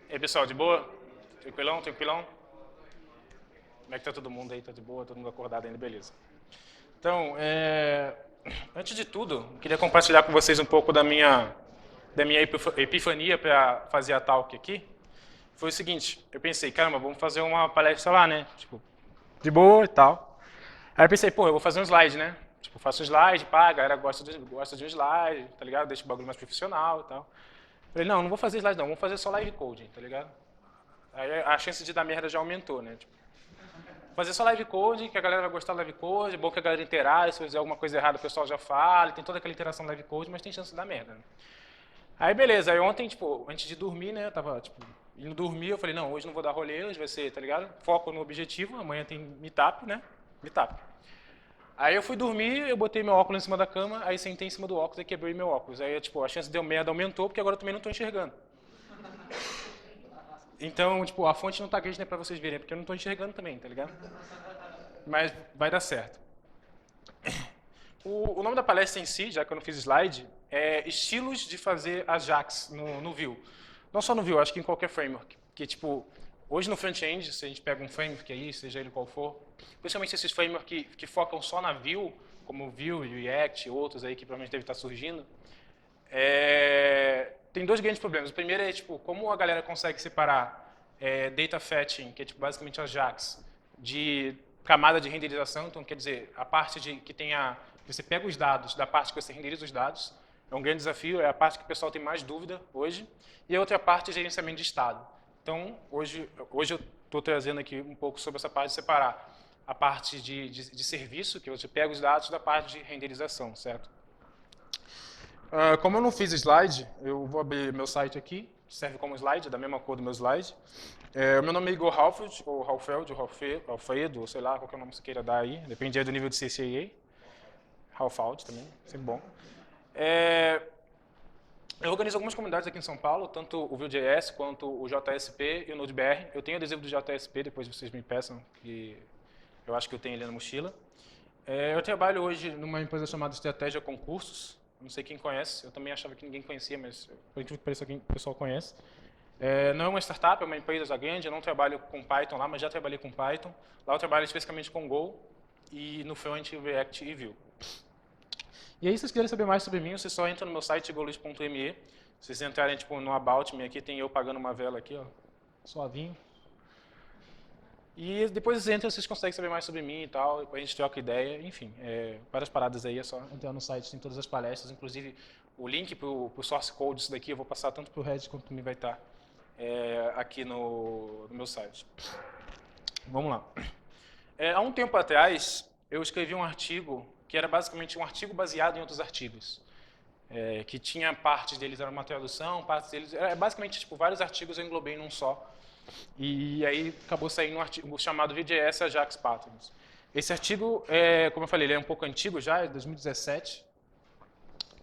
E aí, pessoal, de boa? Tranquilão, tranquilão? Como é que tá todo mundo aí? Tá de boa? Todo mundo acordado ainda? Beleza. Então, antes de tudo, eu queria compartilhar com vocês um pouco da minha epifania para fazer a talk aqui. Foi o seguinte, eu pensei, caramba, vamos fazer uma palestra lá, né? Tipo, de boa e tal. Aí eu pensei, pô, eu vou fazer um slide, né? Tipo, faço um slide, pá, a galera gosta de um slide, tá ligado? Deixa o bagulho mais profissional e tal. Falei, não vou fazer slide não, vamos fazer só live coding, tá ligado? Aí a chance de dar merda já aumentou, né? Tipo, fazer só live code, que a galera vai gostar do live code, é bom que a galera interage, se eu fizer alguma coisa errada o pessoal já fala, tem toda aquela interação no live code, mas tem chance de dar merda, né? Aí beleza, aí ontem, tipo, antes de dormir, né, eu tava, tipo, indo dormir, eu falei, não, hoje não vou dar rolê, hoje vai ser, tá ligado? Foco no objetivo, amanhã tem meetup, né? Meetup. Aí eu fui dormir, eu botei meu óculos em cima da cama, aí sentei em cima do óculos e quebrei meu óculos. Aí, tipo, a chance de deu merda aumentou, porque agora eu também não tô enxergando. Então, tipo, a fonte não tá grande, né, pra vocês verem, porque eu não tô enxergando também, tá ligado? Mas vai dar certo. O nome da palestra em si, já que eu não fiz slide, é Estilos de fazer Ajax no Vue. Não só no Vue, acho que em qualquer framework. Que, tipo, hoje no front-end, se a gente pega um framework aí, seja ele qual for, principalmente esses frameworks que focam só na Vue, como Vue, React e outros aí que provavelmente devem estar surgindo, tem dois grandes problemas. O primeiro é, tipo, como a galera consegue separar data fetching, que é, tipo, basicamente Ajax, de camada de renderização. Então, quer dizer, a parte que tem você pega os dados da parte que você renderiza os dados, é um grande desafio, é a parte que o pessoal tem mais dúvida hoje. E a outra parte é gerenciamento de estado. Então, hoje eu estou trazendo aqui um pouco sobre essa parte de separar a parte de serviço, que você pega os dados, da parte de renderização, certo? Como eu não fiz slide, eu vou abrir meu site aqui, que serve como slide, da mesma cor do meu slide. O meu nome é Igor Halfeld, ou Halfeld, ou Alfredo, ou sei lá, qualquer nome que você queira dar aí, depende aí do nível de CCA. Halfald também, sempre bom. Eu organizo algumas comunidades aqui em São Paulo, tanto o Vue.js quanto o JSP e o Node.br. Eu tenho adesivo do JSP, depois vocês me peçam, que eu acho que eu tenho ele na mochila. Eu trabalho hoje numa empresa chamada Estratégia Concursos. Não sei quem conhece, eu também achava que ninguém conhecia, mas por incrível que pareça, o pessoal conhece. Não é uma startup, é uma empresa já grande, eu não trabalho com Python lá, mas já trabalhei com Python. Lá eu trabalho especificamente com Go e no front React e Vue. E aí, se vocês quiserem saber mais sobre mim, vocês só entram no meu site golus.me. Se vocês entrarem tipo, no About Me aqui, tem eu pagando uma vela aqui, ó, suavinho. E depois vocês entram, vocês conseguem saber mais sobre mim e tal, depois a gente troca ideia, enfim, várias paradas aí, é só entrar no site, tem todas as palestras, inclusive o link para o source code disso daqui eu vou passar tanto para o Reddit quanto também vai estar aqui no meu site. Vamos lá. Há um tempo atrás, eu escrevi um artigo que era basicamente um artigo baseado em outros artigos. Que tinha partes deles era uma tradução, partes deles... basicamente, tipo, vários artigos eu englobei num só. E aí acabou saindo um artigo chamado Vue.js Ajax Patterns. Esse artigo, como eu falei, ele é um pouco antigo já, é de 2017.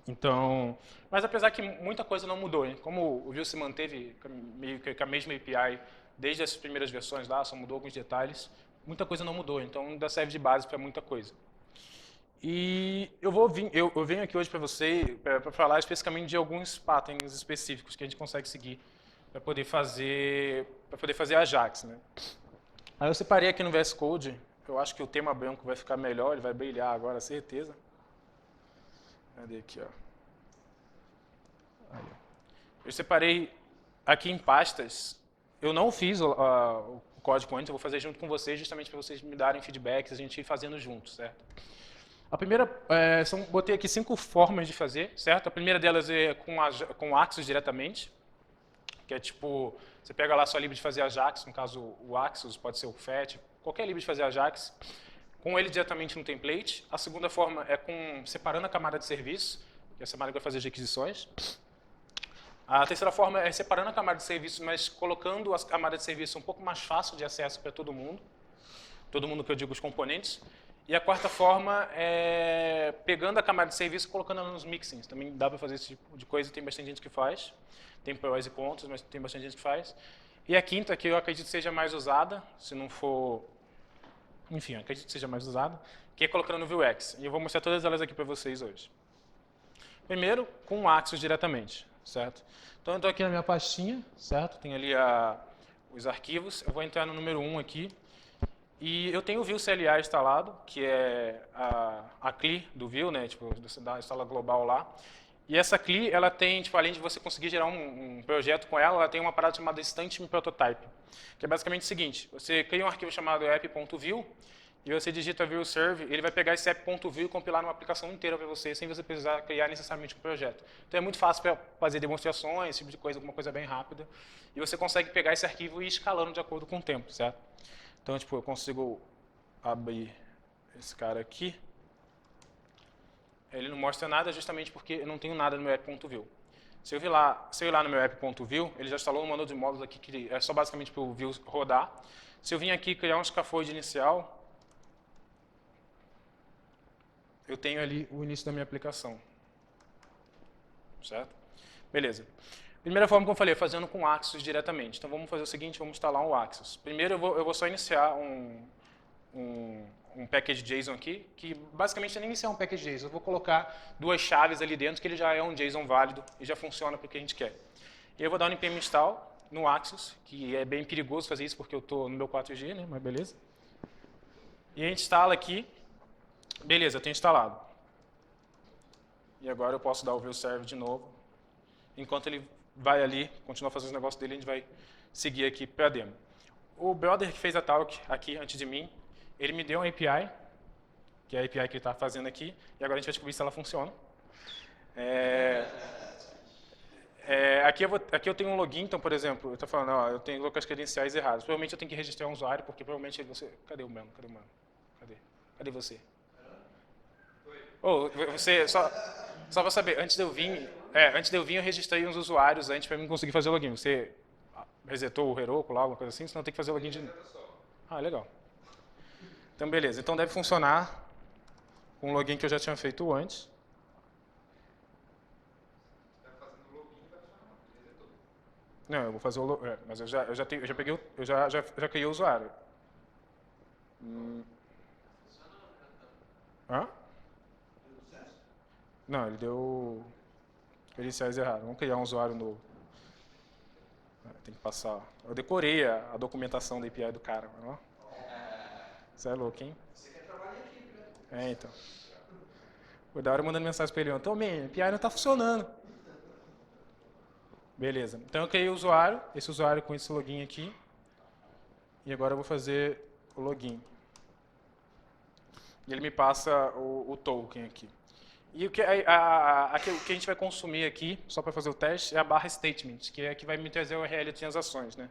Então, mas apesar que muita coisa não mudou, hein? Como o Vue se manteve meio que com a mesma API desde as primeiras versões lá, só mudou alguns detalhes, muita coisa não mudou, então ainda serve de base para muita coisa. E eu venho aqui hoje para você para falar especificamente de alguns patterns específicos que a gente consegue seguir para poder fazer Ajax, né? Aí eu separei aqui no VS Code, eu acho que o tema branco vai ficar melhor, ele vai brilhar agora, certeza. Cadê aqui, ó? Aí, ó. Eu separei aqui em pastas. Eu não fiz o código antes, eu vou fazer junto com vocês, justamente para vocês me darem feedbacks, a gente ir fazendo junto, certo? A primeira, botei aqui 5 formas de fazer, certo? A primeira delas é com Axis diretamente, que é tipo, você pega lá a sua lib de fazer Ajax, no caso o Axis, pode ser o Fetch, qualquer lib de fazer Ajax, com ele diretamente no template. A segunda forma é separando a camada de serviço, que é essa camada que vai fazer as requisições. A terceira forma é separando a camada de serviço, mas colocando a camada de serviço um pouco mais fácil de acesso para todo mundo que eu digo os componentes. E a quarta forma é pegando a camada de serviço e colocando ela nos mixins. Também dá para fazer esse tipo de coisa, tem bastante gente que faz. Tem prós e contras, mas tem bastante gente que faz. E a quinta, que eu acredito seja mais usada, se não for... Enfim, eu acredito que seja mais usada, que é colocando no Vuex. E eu vou mostrar todas elas aqui para vocês hoje. Primeiro, com o Axis diretamente. certo? Então eu estou aqui na minha pastinha, certo? Tem ali os arquivos. Eu vou entrar no número 1 aqui. E eu tenho o Vue CLA instalado, que é a CLI do Vue, né? Tipo, você dá a instala global lá. E essa CLI, ela tem, tipo, além de você conseguir gerar um projeto com ela, ela tem uma parada chamada Instant Prototype, que é basicamente o seguinte: você cria um arquivo chamado app.vue e você digita Vue Serve, ele vai pegar esse app.vue e compilar uma aplicação inteira para você, sem você precisar criar necessariamente um projeto. Então é muito fácil para fazer demonstrações, esse tipo de coisa, alguma coisa bem rápida. E você consegue pegar esse arquivo e ir escalando de acordo com o tempo, certo? Então, tipo, eu consigo abrir esse cara aqui. Ele não mostra nada justamente porque eu não tenho nada no meu app.vue. Se eu ir lá no meu app.vue, ele já instalou um manual de módulos aqui que é só basicamente para o Vue rodar. Se eu vim aqui criar um scaffold inicial, eu tenho ali o início da minha aplicação. Certo? Beleza. Primeira forma, como eu falei, é fazendo com o Axios diretamente. Então vamos fazer o seguinte, vamos instalar um Axios. Primeiro eu vou só iniciar um package JSON aqui, que basicamente não é iniciar um package JSON. Eu vou colocar duas chaves ali dentro, que ele já é um JSON válido e já funciona para o que a gente quer. E eu vou dar um npm install no Axios, que é bem perigoso fazer isso porque eu estou no meu 4G, né? Mas beleza. E a gente instala aqui. Beleza, eu tenho instalado. E agora eu posso dar o Vue Serve de novo. Enquanto ele vai ali, continua fazendo os negócios dele, a gente vai seguir aqui para a demo. O brother que fez a talk aqui antes de mim, ele me deu uma API, que é a API que ele está fazendo aqui, e agora a gente vai descobrir se ela funciona. Aqui eu tenho um login, então, por exemplo, eu estou falando, ó, eu tenho locais credenciais errados. Provavelmente eu tenho que registrar um usuário, porque provavelmente você... Cadê o mano? Cadê o mano? Cadê você? Oh, você, só para saber, antes de eu vir, eu registrei uns usuários antes para mim conseguir fazer o login. Você resetou o Heroku lá, alguma coisa assim, senão tem que fazer o login de novo. Ah, legal. Então, beleza. Então, deve funcionar com o login que eu já tinha feito antes. Não, eu vou fazer o login. Mas eu já peguei, eu já criei o usuário. Hã? Não, ele deu credenciais errados. Vamos criar um usuário novo. Tem que passar. Eu decorei a documentação da API do cara. Ó. Você é louco, hein? Você quer trabalhar em equipe, né? É, então. Foi da hora mandando mensagem para ele. Então, a API não está funcionando. Beleza. Então, eu criei o usuário. Esse usuário com esse login aqui. E agora eu vou fazer o login. E ele me passa o token aqui. E o que a gente vai consumir aqui, só para fazer o teste, é a barra statement, que é a que vai me trazer o URL de transações, né?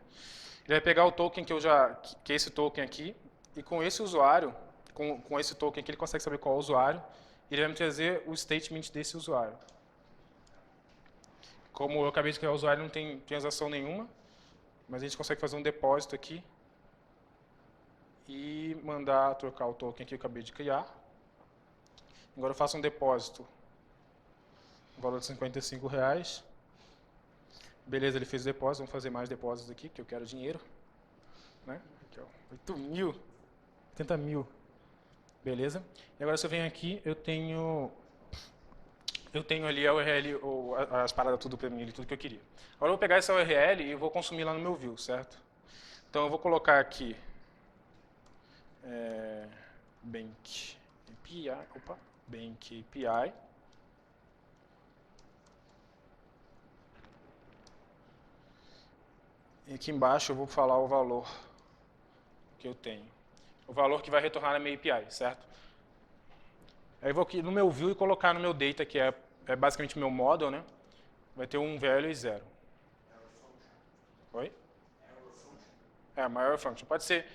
Ele vai pegar o token que é esse token aqui, e com esse usuário, com esse token aqui, ele consegue saber qual é o usuário, e ele vai me trazer o statement desse usuário. Como eu acabei de criar o usuário, não tem transação nenhuma, mas a gente consegue fazer um depósito aqui e mandar trocar o token que eu acabei de criar. Agora eu faço um depósito, valor de R$55. Beleza, ele fez o depósito, vamos fazer mais depósitos aqui, porque eu quero dinheiro. Né? Aqui, ó, 8 mil, 80 mil. Beleza? E agora se eu venho aqui, eu tenho ali a URL, as paradas tudo para mim, tudo que eu queria. Agora eu vou pegar essa URL e eu vou consumir lá no meu Vue, certo? Então eu vou colocar aqui Bank API, Bank API. E aqui embaixo eu vou falar o valor que eu tenho. O valor que vai retornar na minha API, certo? Aí eu vou aqui no meu Vue e colocar no meu data, que é basicamente o meu model, né? Vai ter um value e 0. Oi? Uma error function. Pode ser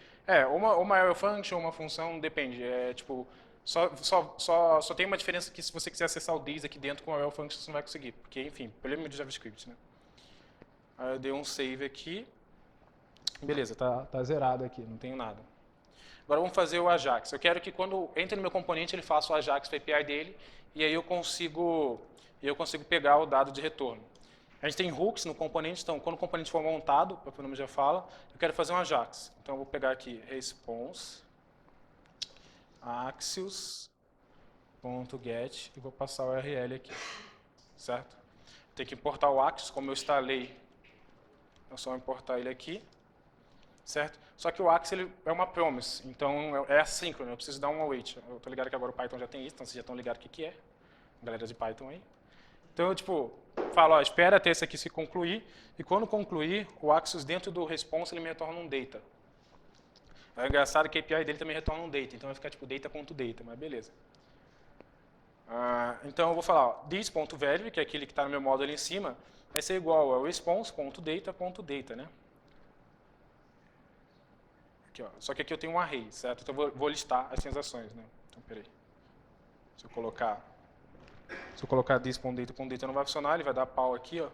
uma error function, uma função, depende. Tipo, só tem uma diferença que se você quiser acessar o DIS aqui dentro com a error function, você não vai conseguir. Porque, enfim, problema de JavaScript, né? Aí eu dei um save aqui. Beleza, tá zerado aqui, não tenho nada. Agora vamos fazer o Ajax. Eu quero que quando entre no meu componente, ele faça o Ajax para a API dele, e aí eu consigo pegar o dado de retorno. A gente tem hooks no componente, então quando o componente for montado, o nome já fala, eu quero fazer um Ajax. Então eu vou pegar aqui response axios.get e vou passar o URL aqui, certo? Tem que importar o Axios, como eu instalei, é só importar ele aqui, certo? Só que o Axios ele é uma promise, então é assíncrono, eu preciso dar um await. Eu tô ligado que agora o Python já tem isso, então vocês já estão ligados o que é, galera de Python aí. Então eu, tipo, falo, ó, espera até esse aqui se concluir, e quando concluir, o Axios dentro do response ele me retorna um data. É engraçado que a API dele também retorna um data, então vai ficar tipo data.data, mas beleza. Então eu vou falar, ó, this.value, que é aquele que está no meu módulo ali em cima, vai ser igual ao response.data.data, né? Aqui, ó. Só que aqui eu tenho um array, certo? Então eu vou listar as transações, né? Então, peraí. Se eu colocar this.data.data não vai funcionar, ele vai dar pau aqui, ó.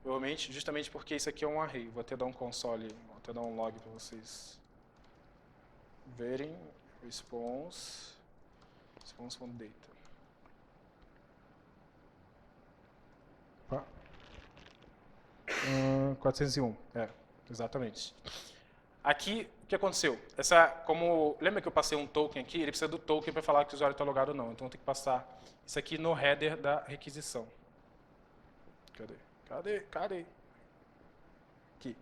Provavelmente, justamente porque isso aqui é um array. Vou até dar um console, vou até dar um log para vocês verem. Response.data. 401, exatamente. Aqui, o que aconteceu? Lembra que eu passei um token aqui? Ele precisa do token para falar que o usuário está logado ou não. Então, eu tenho que passar isso aqui no header da requisição. Cadê? Aqui.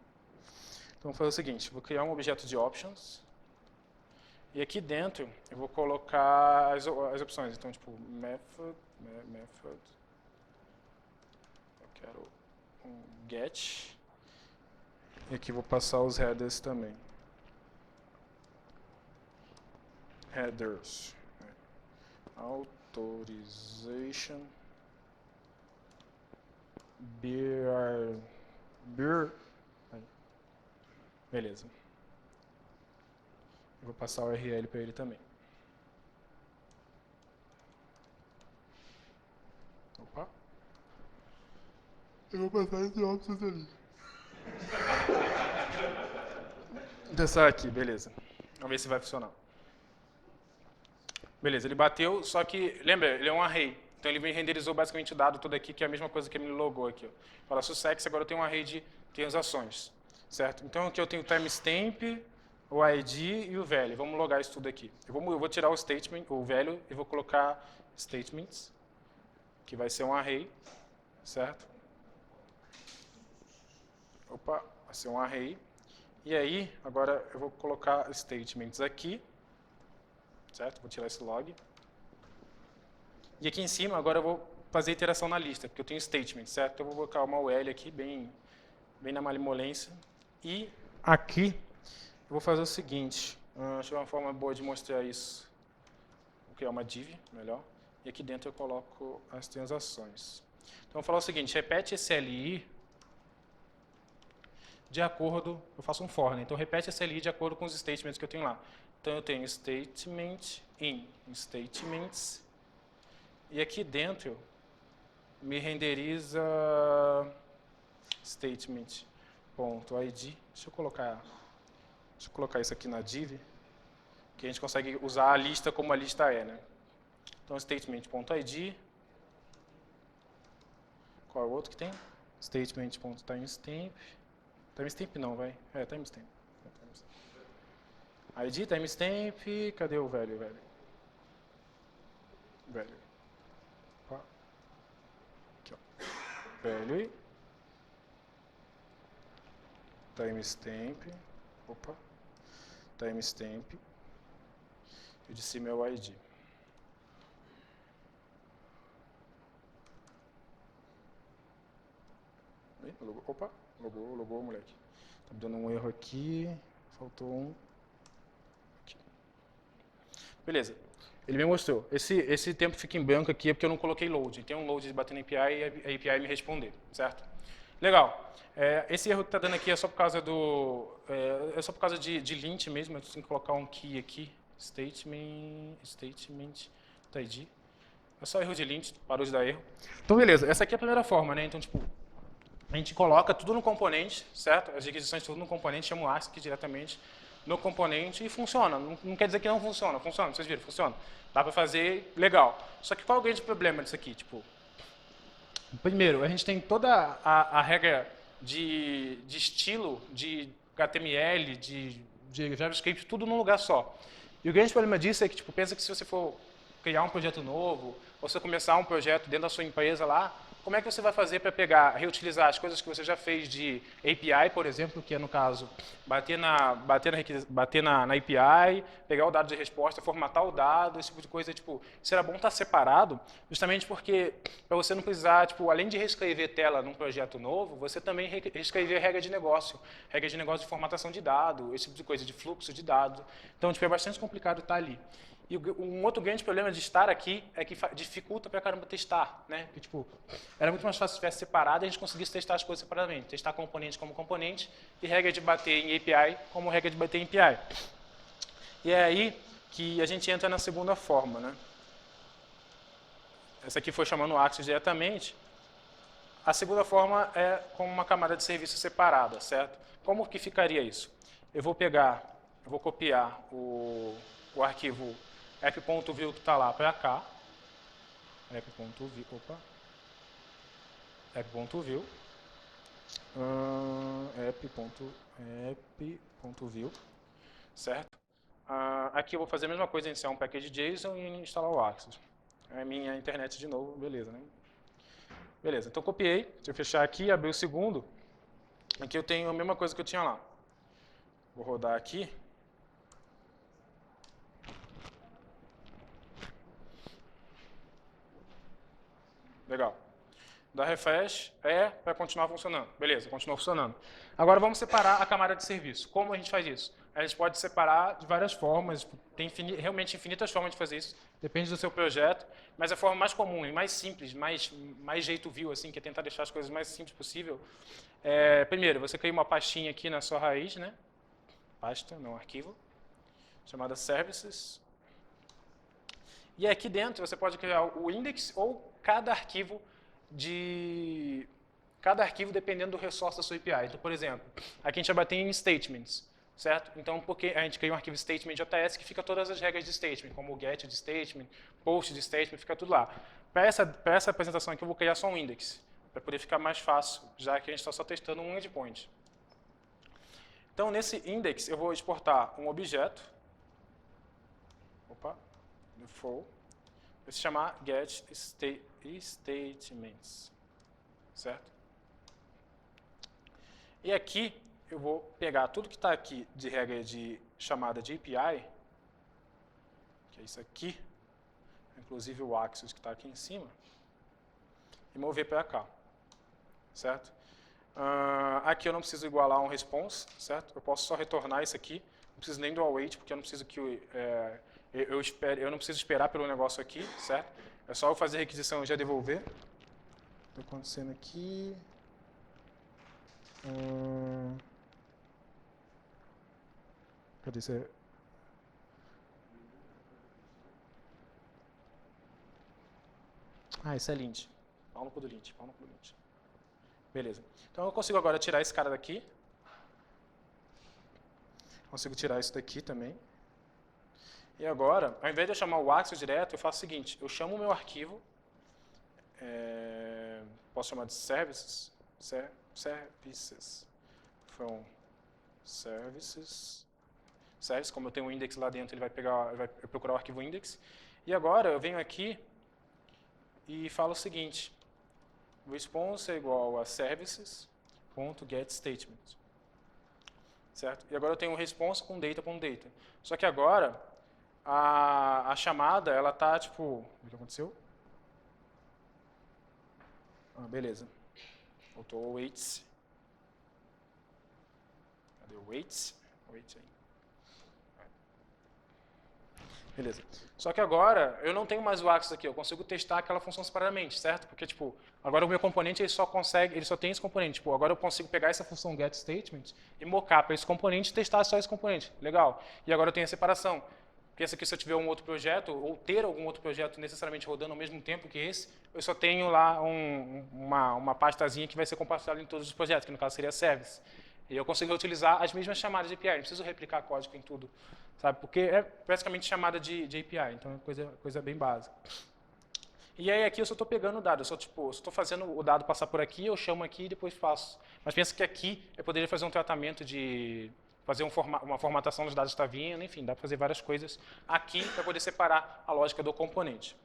Então, vou fazer o seguinte, vou criar um objeto de options. E aqui dentro, eu vou colocar as opções. Então, tipo, method. Eu quero um get. E aqui vou passar os headers também. Headers. Authorization. Beer. Beleza. Eu vou passar o URL para ele também. Opa. Eu vou passar esse options ali. Dessa aqui, beleza. Vamos ver se vai funcionar. Beleza, ele bateu, só que, lembra, ele é um array. Então ele me renderizou basicamente o dado todo aqui, que é a mesma coisa que ele me logou aqui. Ó. Fala sucesso, agora eu tenho um array de transações. Certo? Então aqui eu tenho o timestamp, o ID e o value. Vamos logar isso tudo aqui. Eu vou tirar o statement, o value, e vou colocar statements, que vai ser um array, certo? Opa, vai ser um array. E aí, agora eu vou colocar statements aqui, certo? Vou tirar esse log. E aqui em cima, agora eu vou fazer iteração na lista, porque eu tenho statements, certo? Então eu vou colocar uma UL aqui, bem na malemolência. E aqui, eu vou fazer o seguinte, acho que é uma forma boa de mostrar isso. Vou criar uma div, melhor. E aqui dentro eu coloco as transações. Então, eu vou falar o seguinte, repete esse LI de acordo, eu faço um for, né? Então repete esse LI de acordo com os statements que eu tenho lá. Então eu tenho statement in statements e aqui dentro me renderiza statement.id. Deixa eu colocar isso aqui na div, que a gente consegue usar a lista como a lista é, né? Então statement.id. Qual é o outro que tem? Statement.timestamp. Timestamp não, vai. Timestamp. ID, timestamp, cadê o velho? Aqui, ó. Value. Timestamp. Timestamp. E de cima é o ID. Logou, moleque. Tá me dando um erro aqui. Faltou um. Aqui. Beleza. Ele me mostrou. Esse tempo fica em branco aqui é porque eu não coloquei load. Tem um load de bater na API e a API me responder, certo? Legal. Esse erro que está dando aqui é só por causa de lint mesmo. Eu tenho que colocar um key aqui. Statement.id. É só erro de lint, parou de dar erro. Então, beleza. Essa aqui é a primeira forma, né? Então, tipo, a gente coloca tudo no componente, certo? As requisições tudo no componente, chama o ASC diretamente no componente e funciona. Não quer dizer que não funciona, funciona, vocês viram, funciona. Dá para fazer, legal. Só que qual é o grande problema disso aqui? Tipo, primeiro, a gente tem toda a regra de estilo, de HTML, de JavaScript, tudo num lugar só. E o grande problema disso é que, tipo, pensa que se você for criar um projeto novo, ou você começar um projeto dentro da sua empresa lá, como é que você vai fazer para pegar, reutilizar as coisas que você já fez de API, por exemplo, que é no caso, bater na API, pegar o dado de resposta, formatar o dado, esse tipo de coisa, tipo, será bom estar separado, justamente porque, para você não precisar, tipo, além de reescrever tela num projeto novo, você também reescrever regra de negócio de formatação de dado, esse tipo de coisa, de fluxo de dados. Então, tipo, é bastante complicado estar ali. E um outro grande problema de estar aqui é que dificulta pra caramba testar, né? Porque, tipo, era muito mais fácil se tivesse separado e a gente conseguisse testar as coisas separadamente. Testar componente como componente e regra de bater em API como regra de bater em API. E é aí que a gente entra na segunda forma, né? Essa aqui foi chamando o Axios diretamente. A segunda forma é com uma camada de serviço separada, certo? Como que ficaria isso? Eu vou copiar o arquivo app.view que está lá para cá, app.view, app.view, certo? Aqui eu vou fazer a mesma coisa, iniciar um package JSON e instalar o Axios. É a minha internet de novo, beleza, né? Beleza, então copiei, deixa eu fechar aqui, abrir o segundo. Aqui eu tenho a mesma coisa que eu tinha lá. Vou rodar aqui. Legal. Dar refresh para continuar funcionando. Beleza, continua funcionando. Agora vamos separar a camada de serviço. Como a gente faz isso? A gente pode separar de várias formas, tem realmente infinitas formas de fazer isso, depende do seu projeto, mas a forma mais comum e mais simples, mais jeito view, assim, que é tentar deixar as coisas mais simples possível. Primeiro, você cria uma pastinha aqui na sua raiz, né? Pasta, não arquivo, chamada services. E aqui dentro você pode criar o index ou cada arquivo dependendo do resource da sua API. Então, por exemplo, aqui a gente vai bater em statements, certo? Então, porque a gente cria um arquivo statement.js que fica todas as regras de statement, como o get de statement, post de statement, fica tudo lá. Para essa apresentação aqui eu vou criar só um index, para poder ficar mais fácil, já que a gente está só testando um endpoint. Então, nesse index eu vou exportar um objeto, default, vai se chamar get statements, certo? E aqui eu vou pegar tudo que está aqui de regra de chamada de API, que é isso aqui, inclusive o Axios que está aqui em cima, e mover para cá, certo? Aqui eu não preciso igualar um response, certo? Eu posso só retornar isso aqui, não preciso nem do await, porque eu não preciso que eu não preciso esperar pelo negócio aqui, certo? É só eu fazer a requisição e já devolver. Está acontecendo aqui. Cadê você? Isso é lint. Pau no cu do lint, pau no cu do lint. Beleza. Então eu consigo agora tirar esse cara daqui. Consigo tirar isso daqui também. E agora, ao invés de eu chamar o Axios direto, eu faço o seguinte, eu chamo o meu arquivo, posso chamar de services, from services, como eu tenho um index lá dentro, ele vai procurar o arquivo index. E agora eu venho aqui e falo o seguinte, response é igual a services.getStatement. Certo? E agora eu tenho um response com data. Só que agora a chamada, ela tá tipo, o que aconteceu? Beleza. Voltou o waits. Cadê o waits? Wait aí. Beleza. Só que agora eu não tenho mais o Axios aqui, eu consigo testar aquela função separadamente, certo? Porque tipo, agora o meu componente ele só tem esse componente. Tipo, agora eu consigo pegar essa função getStatement e mocar para esse componente e testar só esse componente. Legal. E agora eu tenho a separação. Pensa que se eu tiver um outro projeto, ou ter algum outro projeto necessariamente rodando ao mesmo tempo que esse, eu só tenho lá uma pastazinha que vai ser compartilhada em todos os projetos, que no caso seria service. E eu consigo utilizar as mesmas chamadas de API, não preciso replicar código em tudo, sabe? Porque é praticamente chamada de API, então é coisa bem básica. E aí aqui eu só estou pegando o dado, eu só estou fazendo o dado passar por aqui, eu chamo aqui e depois faço. Mas pensa que aqui eu poderia fazer um tratamento de fazer uma formatação dos dados que está vindo, enfim, dá para fazer várias coisas aqui para poder separar a lógica do componente.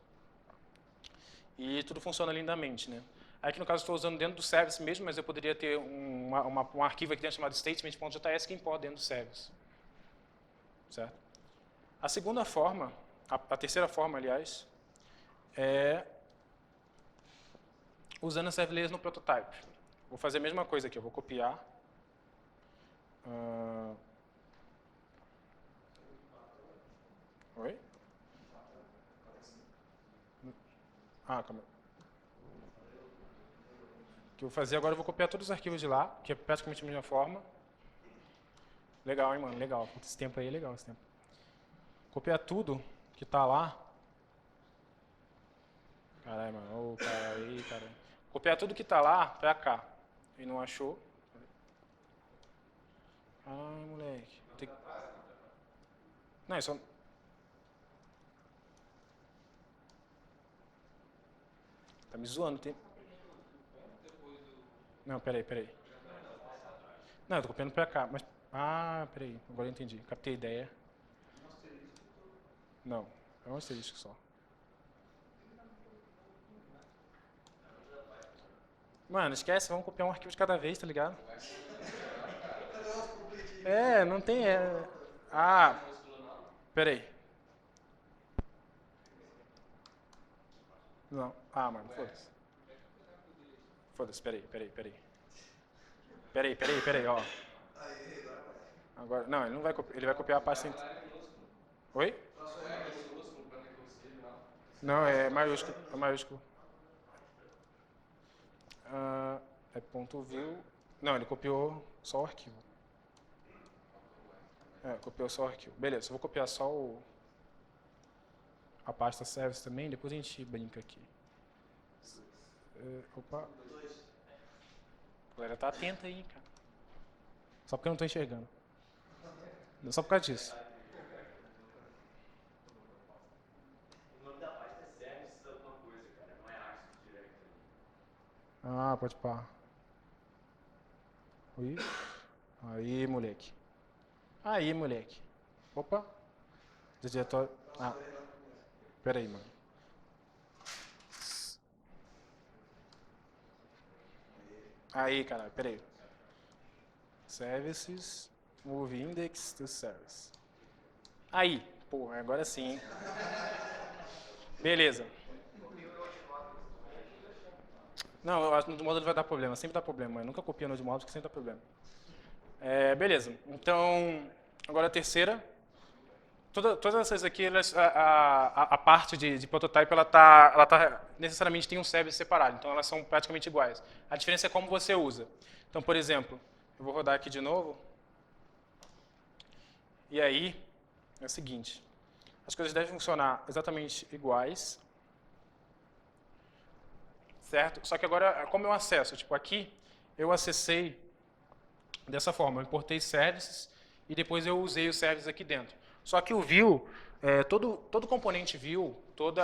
E tudo funciona lindamente, né? Aqui no caso estou usando dentro do service mesmo, mas eu poderia ter um arquivo aqui dentro chamado statement.js que importa dentro do service. Certo? A segunda forma, a terceira forma, aliás, é usando a servlets no prototype. Vou fazer a mesma coisa aqui, eu vou copiar. Oi? Calma. O que eu vou fazer agora, eu vou copiar todos os arquivos de lá, que é praticamente a mesma forma. Legal, hein, mano? Legal. Esse tempo aí é legal, esse tempo. Copiar tudo que tá lá. Caralho, mano. Ô, cara aí, cara. Copiar tudo que tá lá pra cá. E não achou. Ai, moleque. Não, isso... Tá me zoando, tem... Não, peraí. Não, eu tô copiando pra cá, mas... peraí. Agora eu entendi. Captei a ideia. Não, é um asterisco só. Mano, esquece, vamos copiar um arquivo de cada vez, tá ligado? Não tem... peraí. Não. Mano, foda-se. Foda-se, peraí. Peraí, ó. Agora, não, ele não vai copiar, ele vai copiar a pasta inteira. Oi? Não, é maiúsculo, é ponto .view. Não, ele copiou só o arquivo. Copiou só o arquivo. Beleza, eu vou copiar só a pasta service também, depois a gente brinca aqui. Opa. A galera tá atenta aí, cara. Só porque eu não tô enxergando. Só por causa disso. O nome da pasta é services alguma coisa, cara. Não é Axis Directory. Pode pá. Oi? Aí, moleque. Opa. Diretório. Pera aí, mano. Aí, caralho, pera aí. Services, move index to service. Aí, porra, agora sim, hein? Beleza. Não, eu acho que no módulo vai dar problema, sempre dá problema. Eu nunca copio no módulo porque sempre dá problema. Beleza, então, agora a terceira. Todas essas aqui, a parte de prototype, ela tá, necessariamente tem um service separado, então elas são praticamente iguais. A diferença é como você usa. Então, por exemplo, eu vou rodar aqui de novo. E aí, é o seguinte, as coisas devem funcionar exatamente iguais, certo? Só que agora, como eu acesso? Tipo, aqui eu acessei dessa forma, eu importei services e depois eu usei os services aqui dentro. Só que o view, todo componente view, todo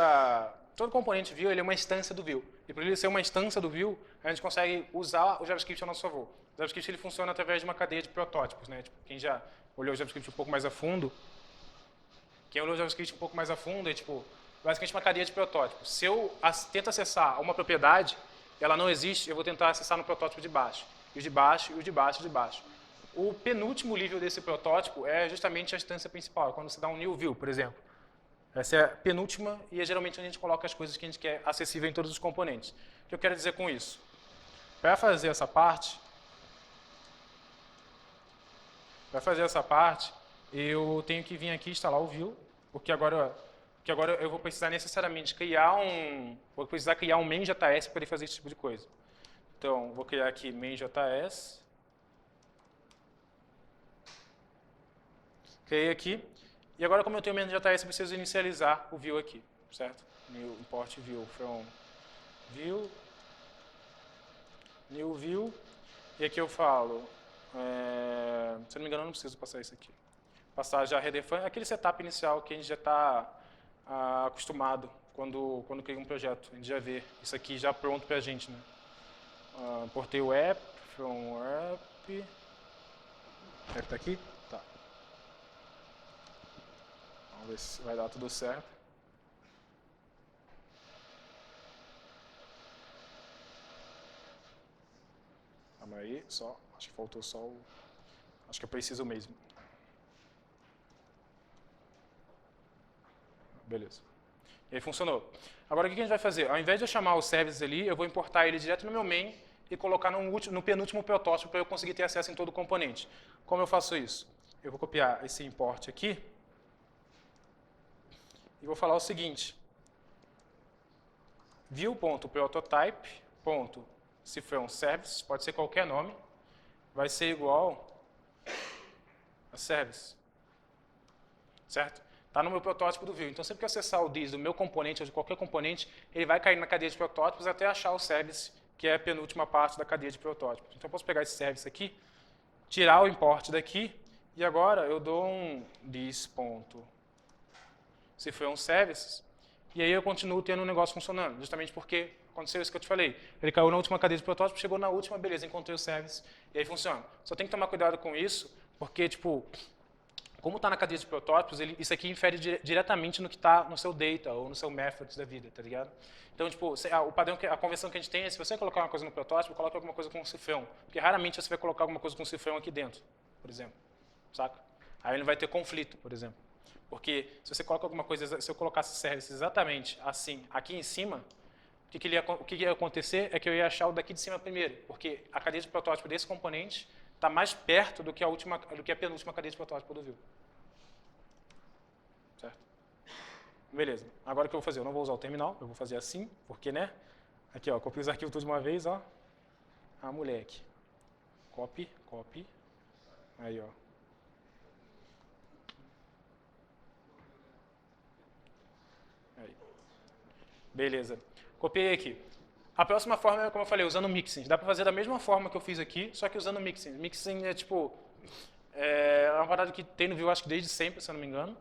componente view, ele é uma instância do view. E para ele ser uma instância do view, a gente consegue usar o JavaScript a nosso favor. O JavaScript ele funciona através de uma cadeia de protótipos, né? Tipo, quem já olhou o JavaScript um pouco mais a fundo, é tipo, basicamente uma cadeia de protótipos. Se eu tento acessar uma propriedade, ela não existe, eu vou tentar acessar no protótipo de baixo. E o de baixo, e o de baixo, e o de baixo. O penúltimo nível desse protótipo é justamente a instância principal, quando você dá um new view, por exemplo. Essa é a penúltima e é geralmente onde a gente coloca as coisas que a gente quer acessível em todos os componentes. O que eu quero dizer com isso? Para fazer essa parte, eu tenho que vir aqui instalar o view, porque agora eu vou precisar necessariamente criar um main.js para poder fazer esse tipo de coisa. Então, vou criar aqui main.js. Criei aqui. E agora, como eu tenho main.js, eu preciso inicializar o view aqui, certo? New import view from view, new view. E aqui eu falo, se eu não me engano, eu não preciso passar isso aqui. Passar já redefine, aquele setup inicial que a gente já está acostumado quando cria um projeto. A gente já vê isso aqui já pronto para a gente, né? Importei o app, from app. App tá aqui? Tá. Vamos ver se vai dar tudo certo. Aí, só, acho que faltou só o... Acho que é preciso mesmo. Beleza. E aí funcionou. Agora o que a gente vai fazer? Ao invés de eu chamar o service ali, eu vou importar ele direto no meu main e colocar no penúltimo protótipo para eu conseguir ter acesso em todo o componente. Como eu faço isso? Eu vou copiar esse import aqui e vou falar o seguinte. View.prototype. Se for um service, pode ser qualquer nome, vai ser igual a service. Certo? Está no meu protótipo do Vue. Então, sempre que eu acessar o dis do meu componente ou de qualquer componente, ele vai cair na cadeia de protótipos até achar o service, que é a penúltima parte da cadeia de protótipos. Então, eu posso pegar esse service aqui, tirar o import daqui, e agora eu dou um dis. Se for um service, e aí eu continuo tendo um negócio funcionando, justamente porque aconteceu isso que eu te falei. Ele caiu na última cadeia de protótipo, chegou na última, beleza, encontrei o service, e aí funciona. Só tem que tomar cuidado com isso, porque, tipo, como está na cadeia de protótipos, isso aqui infere diretamente no que está no seu data ou no seu methods da vida, tá ligado? Então, tipo, o padrão, a convenção que a gente tem é, se você colocar uma coisa no protótipo, coloque alguma coisa com um cifrão. Porque raramente você vai colocar alguma coisa com um cifrão aqui dentro, por exemplo. Saca? Aí ele não vai ter conflito, por exemplo. Porque se você coloca alguma coisa, se eu colocasse service exatamente assim, aqui em cima, o que ia acontecer é que eu ia achar o daqui de cima primeiro. Porque a cadeia de protótipo desse componente está mais perto do que a penúltima cadeia de protótipo do Vue. Certo? Beleza. Agora o que eu vou fazer? Eu não vou usar o terminal, eu vou fazer assim, porque, né? Aqui, ó, copio os arquivos todos de uma vez, ó. Ah, moleque. Copy. Aí, ó. Aí. Beleza. Copiei aqui. A próxima forma é, como eu falei, usando mixing. Dá para fazer da mesma forma que eu fiz aqui, só que usando mixing. Mixing é tipo... É uma parada que tem no Vue, acho que desde sempre, se eu não me engano.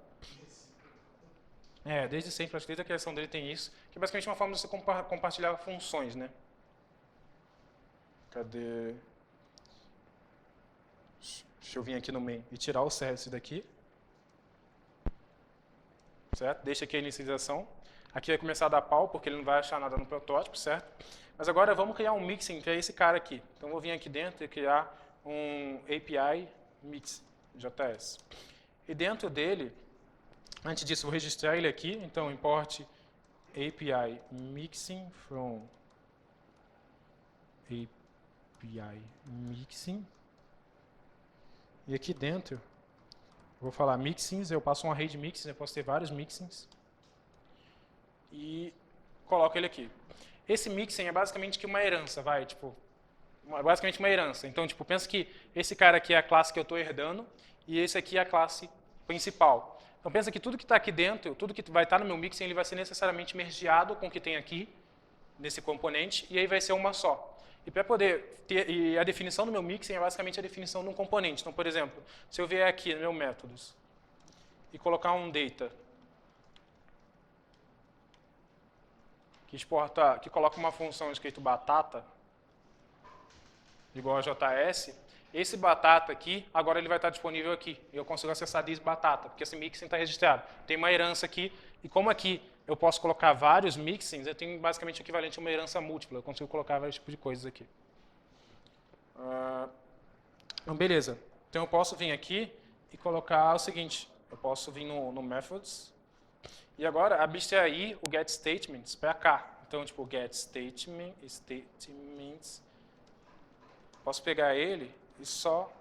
Desde sempre, acho que desde a criação dele tem isso. Que é basicamente uma forma de você compartilhar funções, né? Cadê? Deixa eu vir aqui no main e tirar o service daqui. Certo? Deixa aqui a inicialização. Aqui vai começar a dar pau, porque ele não vai achar nada no protótipo, certo? Mas agora vamos criar um mixing, que é esse cara aqui. Então, eu vou vir aqui dentro e criar um API Mix, JS. E dentro dele, antes disso, eu vou registrar ele aqui. Então, import API Mixing from API Mixing. E aqui dentro, eu vou falar mixings, eu passo um array de mixings, eu posso ter vários mixings. E coloco ele aqui. Esse mixing é basicamente que uma herança, basicamente uma herança. Então, tipo, pensa que esse cara aqui é a classe que eu estou herdando e esse aqui é a classe principal. Então, pensa que tudo que está aqui dentro, tudo que vai estar no meu mixing, ele vai ser necessariamente mergeado com o que tem aqui, nesse componente, e aí vai ser uma só. E para poder ter, e a definição do meu mixing é basicamente a definição de um componente. Então, por exemplo, se eu vier aqui no meu métodos e colocar um data que coloca uma função escrito batata, igual a JS, esse batata aqui, agora ele vai estar disponível aqui. E eu consigo acessar diz batata, porque esse mixing está registrado. Tem uma herança aqui, e como aqui eu posso colocar vários mixings, eu tenho basicamente o equivalente a uma herança múltipla. Eu consigo colocar vários tipos de coisas aqui. Então, beleza. Então, eu posso vir aqui e colocar o seguinte. Eu posso vir no methods e agora abstrair o get statements para cá. Então, tipo, get statements. Posso pegar ele e só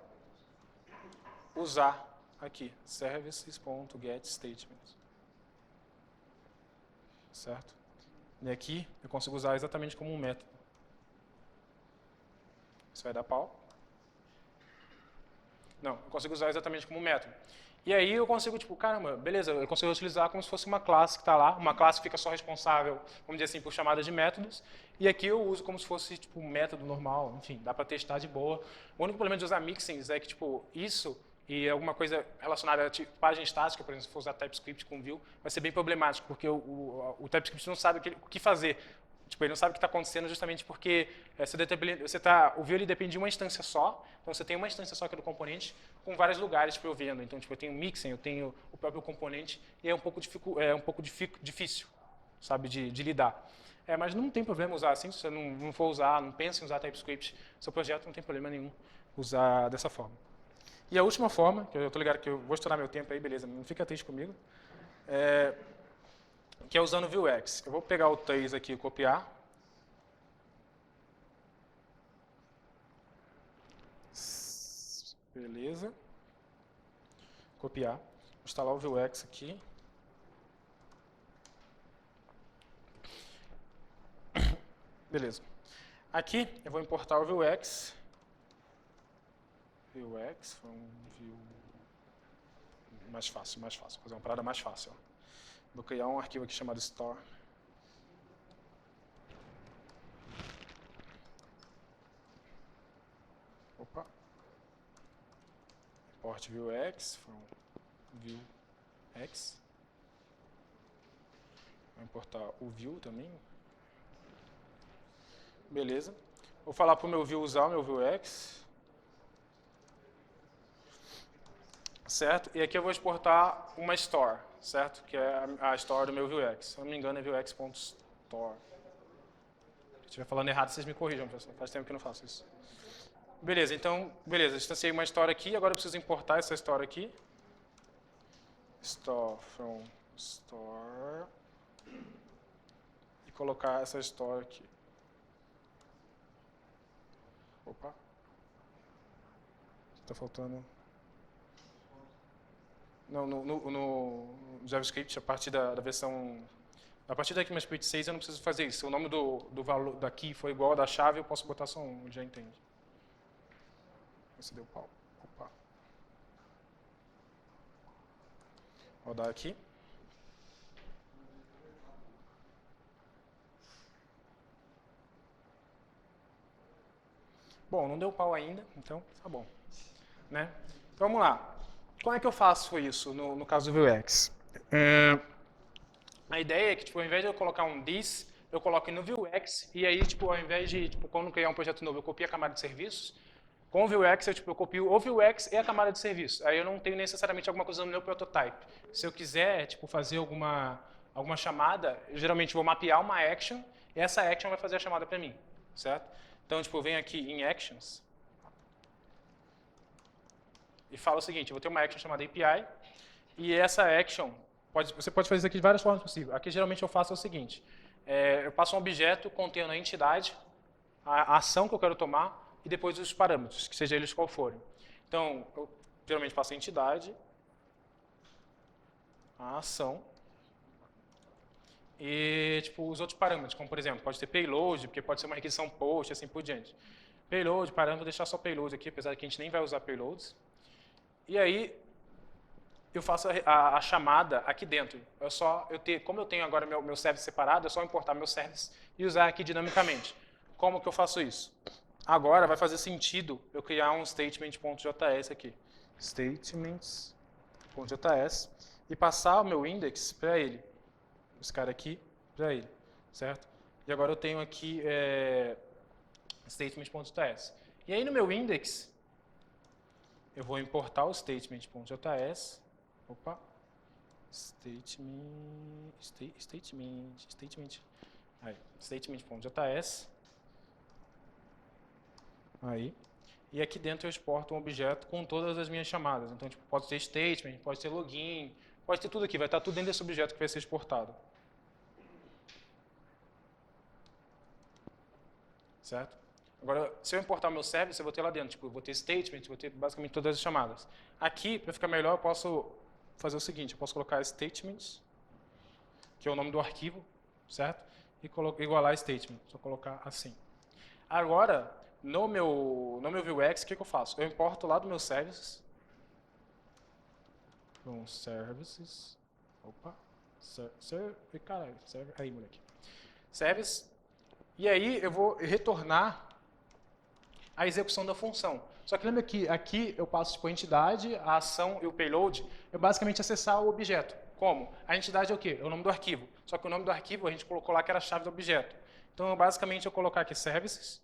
usar aqui, services.getStatements. Certo? E aqui eu consigo usar exatamente como um método. Isso vai dar pau? Não, eu consigo usar exatamente como um método. E aí eu consigo, tipo, caramba, beleza, eu consigo utilizar como se fosse uma classe que está lá, uma classe que fica só responsável, vamos dizer assim, por chamada de métodos, e aqui eu uso como se fosse, tipo, um método normal, enfim, dá para testar de boa. O único problema de usar mixins é que, tipo, isso e alguma coisa relacionada a tipo, página estática, por exemplo, se for usar TypeScript com Vue, vai ser bem problemático, porque o TypeScript não sabe o que fazer. Tipo, ele não sabe o que está acontecendo justamente porque o Vue ele depende de uma instância só, então você tem uma instância só aqui do componente com vários lugares para eu vendo. Então, tipo, eu tenho o mixing, eu tenho o próprio componente e é um pouco difícil, sabe, de lidar. Mas não tem problema usar assim, se você não for usar, não pensa em usar TypeScript, seu projeto não tem problema nenhum usar dessa forma. E a última forma, que eu estou ligado que eu vou estourar meu tempo aí, beleza, não fica triste comigo, que é usando o Vuex. Eu vou pegar o 3 aqui e copiar. Beleza. Copiar. Vou instalar o Vuex aqui. Beleza. Aqui eu vou importar o Vuex. Vuex foi um view mais fácil. Vou fazer uma parada mais fácil. Ó. Vou criar um arquivo aqui chamado store. Opa. Import Vuex from Vuex. Vou importar o view também. Beleza. Vou falar para o meu view usar o meu Vuex. Certo? E aqui eu vou exportar uma store, certo? Que é a store do meu Vuex. Se eu não me engano é vuex.store. Se estiver falando errado, vocês me corrijam, pessoal. Faz tempo que eu não faço isso. Beleza, então, beleza. Instanciei uma store aqui, agora eu preciso importar essa store aqui. Store from store. E colocar essa store aqui. Opa. Está faltando... Não, no JavaScript, a partir da versão... A partir da ECMAScript 6 eu não preciso fazer isso. Se o nome do valor daqui for igual ao da chave, eu posso botar só 1, já entende. Esse deu pau. Opa. Rodar aqui. Bom, não deu pau ainda, então tá bom. Né? Então vamos lá. Como é que eu faço isso no caso do Vuex? A ideia é que, tipo, ao invés de eu colocar um this, eu coloco no Vuex, e aí, tipo, ao invés de, tipo, quando criar um projeto novo, eu copio a camada de serviços, com o Vuex, eu copio o Vuex e a camada de serviços. Aí eu não tenho necessariamente alguma coisa no meu prototype. Se eu quiser, tipo, fazer alguma chamada, eu geralmente vou mapear uma action, e essa action vai fazer a chamada para mim, certo? Então, tipo, eu venho aqui em Actions, e falo o seguinte, eu vou ter uma action chamada API, e essa action, você pode fazer isso aqui de várias formas possíveis. Aqui, geralmente, eu faço o seguinte, eu passo um objeto contendo a entidade, a ação que eu quero tomar, e depois os parâmetros, que seja eles qual forem. Então, eu geralmente passo a entidade, a ação, e tipo, os outros parâmetros, como por exemplo, pode ter payload, porque pode ser uma requisição post, assim por diante. Payload, parâmetro, vou deixar só payload aqui, apesar de que a gente nem vai usar payloads. E aí, eu faço a chamada aqui dentro. Como eu tenho agora meu service separado, é só importar meu service e usar aqui dinamicamente. Como que eu faço isso? Agora vai fazer sentido eu criar um statement.js aqui. Statements.js e passar o meu index para ele. Esse cara aqui para ele, certo? E agora eu tenho aqui statement.js. E aí no meu index, eu vou importar o statement.js. Opa. Statement.js. Aí. E aqui dentro eu exporto um objeto com todas as minhas chamadas. Então, tipo, pode ter statement, pode ter login, pode ter tudo aqui. Vai estar tudo dentro desse objeto que vai ser exportado. Certo? Agora, se eu importar o meu service, eu vou ter lá dentro. Tipo, eu vou ter statement, vou ter basicamente todas as chamadas. Aqui, para ficar melhor, eu posso fazer o seguinte. Eu posso colocar statements, que é o nome do arquivo, certo? E igualar statement. Só colocar assim. Agora, no meu Vuex, o que eu faço? Eu importo lá do meu services. Com services. Opa. Caralho, aí, moleque. Service. E aí eu vou retornar a execução da função. Só que lembra que aqui eu passo tipo, a entidade, a ação e o payload, eu basicamente acessar o objeto. Como? A entidade é o quê? É o nome do arquivo. Só que o nome do arquivo a gente colocou lá que era a chave do objeto. Então, basicamente, eu colocar aqui services.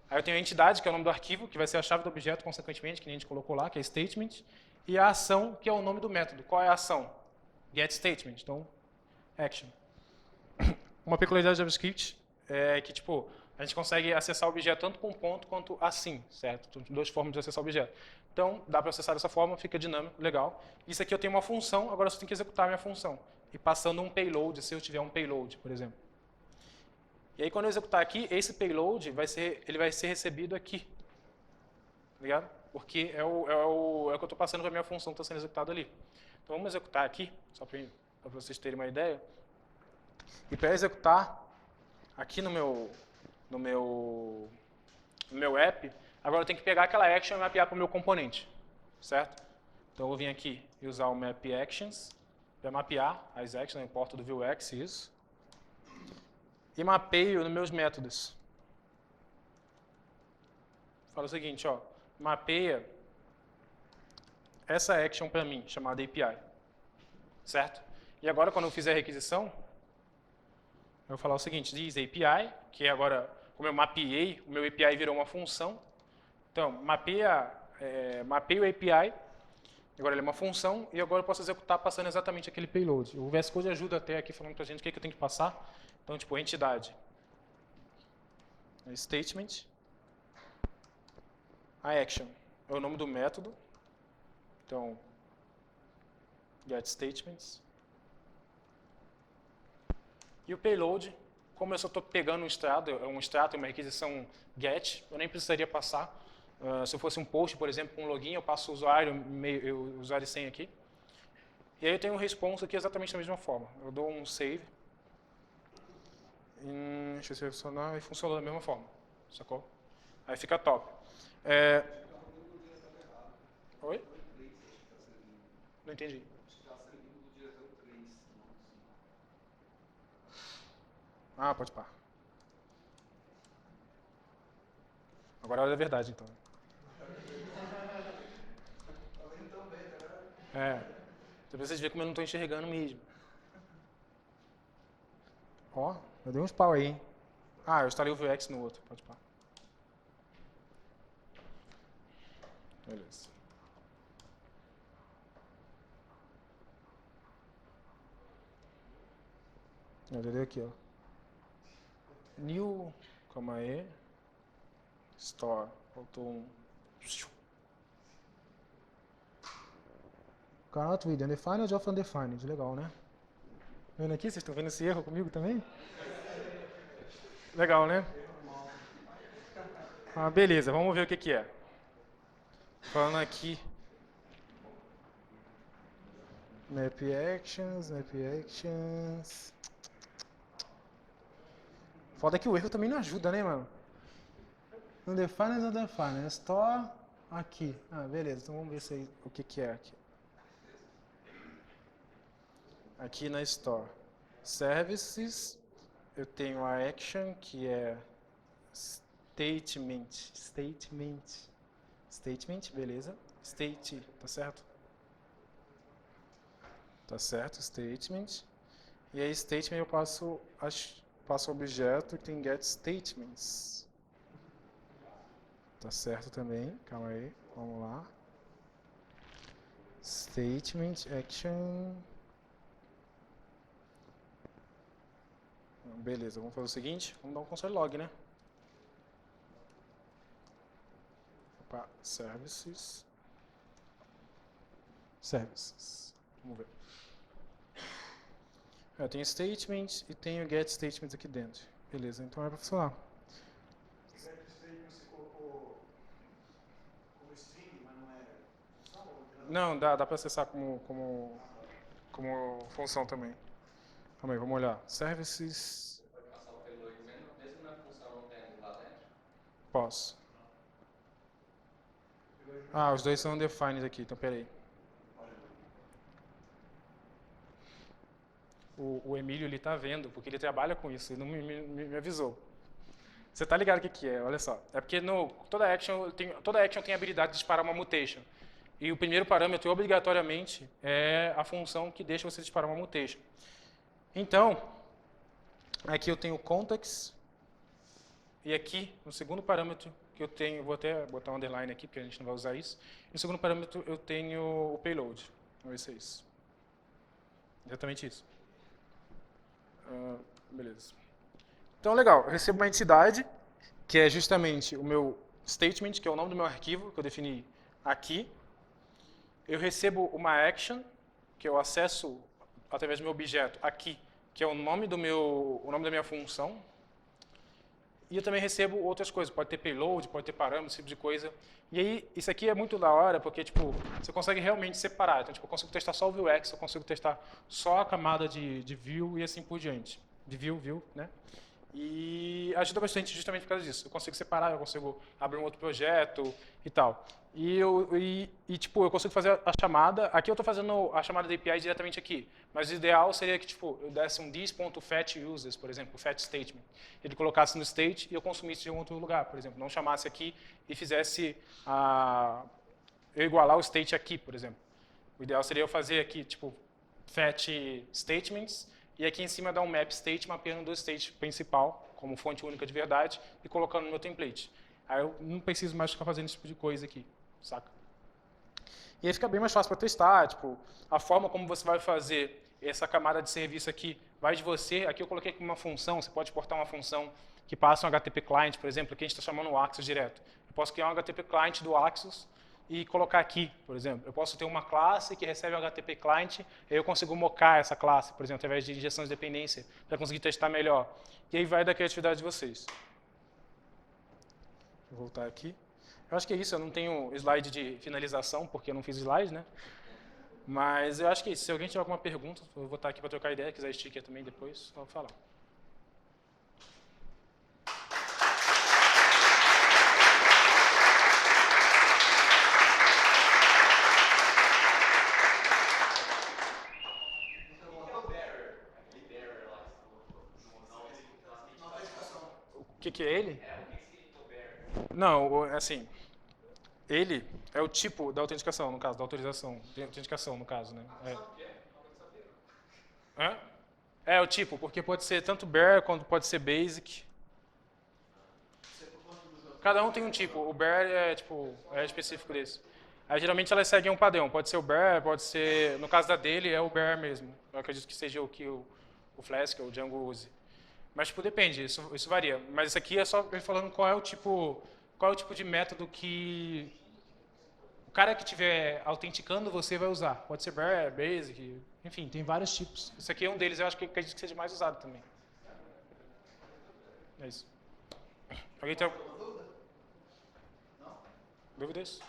Aí eu tenho a entidade, que é o nome do arquivo, que vai ser a chave do objeto, consequentemente, que a gente colocou lá, que é statement. E a ação, que é o nome do método. Qual é a ação? Get statement. Então, action. Uma peculiaridade do JavaScript é que, tipo, a gente consegue acessar o objeto tanto com ponto quanto assim, certo? Então, duas formas de acessar o objeto. Então, dá para acessar dessa forma, fica dinâmico, legal. Isso aqui eu tenho uma função, agora eu só tenho que executar a minha função. E passando um payload, se eu tiver um payload, por exemplo. E aí, quando eu executar aqui, esse payload ele vai ser recebido aqui. Tá ligado? Porque é o que eu estou passando para a minha função que está sendo executada ali. Então, vamos executar aqui, só para vocês terem uma ideia. E para executar aqui no meu app, agora eu tenho que pegar aquela action e mapear para o meu componente, certo? Então eu vou vir aqui e usar o map actions para mapear as actions, não importa do vuex, isso. E mapeio nos meus métodos. Fala o seguinte, ó, mapeia essa action para mim, chamada API, certo? E agora quando eu fizer a requisição, eu vou falar o seguinte, diz API, que agora, como eu mapeei, o meu API virou uma função. Então, mapeia o API, agora ele é uma função, e agora eu posso executar passando exatamente aquele payload. O VS Code ajuda até aqui falando pra gente o que eu tenho que passar. Então, tipo, entidade. Statement. A action é o nome do método. Então, get statements. E o payload, como eu só estou pegando um extrato, uma requisição get, eu nem precisaria passar. Se eu fosse um post, por exemplo, com um login, eu passo o usuário e senha aqui. E aí eu tenho um response aqui exatamente da mesma forma. Eu dou um save. Deixa eu ver se vai funcionar. E funcionou da mesma forma. Sacou? Aí fica top. Oi? Não entendi. Ah, pode pá. Agora é a hora da verdade, então. Pra vocês verem como eu não estou enxergando mesmo. Ó, eu dei uns pau aí, hein? Ah, eu instalei o Vuex no outro, pode pá. Beleza. Eu dei aqui, ó. New, calma aí. Store, faltou um. Cannot read undefined ou undefined, legal, né? Vendo aqui, vocês estão vendo esse erro comigo também? Legal, né? Ah, beleza, vamos ver o que é. Falando aqui. Map actions. Foda que o erro também não ajuda, né, mano? Undefined. Store aqui. Ah, beleza, então vamos ver se o que é aqui. Aqui na Store. Services, eu tenho a action, que é statement, beleza. State, tá certo? Tá certo, statement. E aí, statement eu passo o objeto que tem get statements. Tá certo também, calma aí, vamos lá. Statement, action. Beleza, vamos fazer o seguinte, vamos dar um console log, né? Opa, services. Vamos ver. Eu tenho statements e tenho get statements aqui dentro. Beleza, então é para funcionar. Get statements você colocou como string, mas não é função? Não, dá para acessar como função também. Calma aí, vamos olhar. Services. Você pode passar o payload mesmo na função não tendo lá dentro? Posso. Ah, os dois são undefined aqui, então peraí. O Emílio ele tá vendo, porque ele trabalha com isso, ele não me avisou. Você tá ligado o que é, olha só. É porque toda action tem a habilidade de disparar uma mutation. E o primeiro parâmetro, obrigatoriamente, é a função que deixa você disparar uma mutation. Então, aqui eu tenho context, e aqui, no segundo parâmetro que eu tenho, vou até botar um underline aqui, porque a gente não vai usar isso. No segundo parâmetro eu tenho o payload. Vamos ver se é isso. Exatamente isso. Beleza. Então, legal. Eu recebo uma entidade, que é justamente o meu statement, que é o nome do meu arquivo, que eu defini aqui. Eu recebo uma action, que eu acesso através do meu objeto aqui, que é o nome da minha função. E eu também recebo outras coisas, pode ter payload, pode ter parâmetros, esse tipo de coisa. E aí, isso aqui é muito da hora, porque tipo, você consegue realmente separar. Então, tipo, eu consigo testar só o Vuex, eu consigo testar só a camada de view e assim por diante. De view, né? E ajuda bastante justamente por causa disso. Eu consigo separar, eu consigo abrir um outro projeto e tal. Tipo, eu consigo fazer a chamada. Aqui eu estou fazendo a chamada da API diretamente aqui. Mas o ideal seria que tipo, eu desse um this.fetchUsers, por exemplo, o fetch statement. Ele colocasse no state e eu consumisse de um outro lugar, por exemplo. Não chamasse aqui e fizesse eu igualar o state aqui, por exemplo. O ideal seria eu fazer aqui, tipo, fetch statements e aqui em cima dar um map state mapeando do state principal como fonte única de verdade e colocando no meu template. Aí eu não preciso mais ficar fazendo esse tipo de coisa aqui, saca? E aí fica bem mais fácil para testar, tipo, a forma como você vai fazer essa camada de serviço aqui vai de você. Aqui eu coloquei como uma função, você pode exportar uma função que passa um HTTP client, por exemplo, que a gente está chamando o Axis direto. Eu posso criar um HTTP client do Axis e colocar aqui, por exemplo. Eu posso ter uma classe que recebe um HTTP client, e aí eu consigo mocar essa classe, por exemplo, através de injeção de dependência, para conseguir testar melhor. E aí vai da criatividade de vocês. Vou voltar aqui. Eu acho que é isso, eu não tenho slide de finalização, porque eu não fiz slide, né? Mas eu acho que é isso. Se alguém tiver alguma pergunta, eu vou estar aqui para trocar ideia, quiser sticker também depois, só falar. O que é ele? Não, assim, ele é o tipo da autenticação, no caso, da autorização, de autenticação, no caso, né? Hã? É o tipo, porque pode ser tanto bare quanto pode ser basic. Cada um tem um tipo. O bare é tipo é específico desse. Aí geralmente elas seguem um padrão. Pode ser o bare, pode ser, no caso da dele é o bare mesmo. Eu acredito que seja o que o Flask ou o Django use. Mas tipo depende, isso varia. Mas isso aqui é só ele falando qual é o tipo de método que o cara que estiver autenticando você vai usar. Pode ser bare, basic, enfim, tem vários tipos. Isso aqui é um deles, eu acho que acredito que seja mais usado também. É isso. Alguém tem dúvidas?